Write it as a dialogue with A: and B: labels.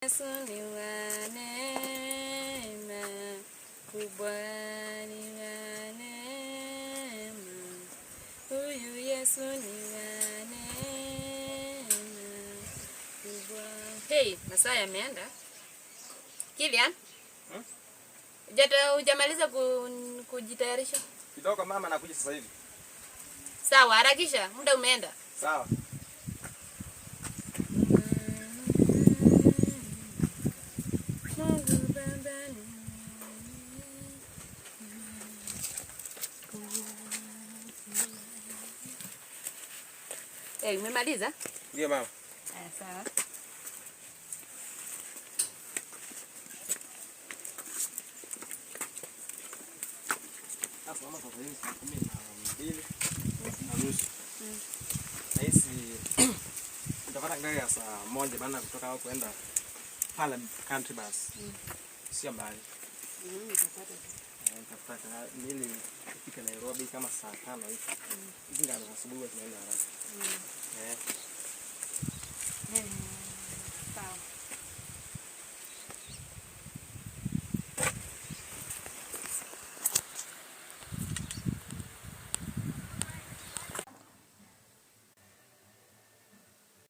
A: Yesu ni wa neema, kubwa ni wa neema. Huyu Yesu ni wa neema, kubwa. Hey, masaa yameenda. Kilian? Hujamaliza kujitayarisha?
B: Kidogo mama, nakuja sasa hivi.
A: Sawa, harakisha, muda umeenda.
B: Sawa.
A: Umemaliza?
B: Ndio mama.
A: Sawa.
B: Hapo mama, kwa hiyo saa 12:30. Nahisi utapata gari ya saa 1 bana kutoka hapo kwenda pale country bus. Sio mbali. Nitapata nini kufika Nairobi kama saa 5 hivi. Ndio asubuhi tunaenda haraka.
A: Sawa.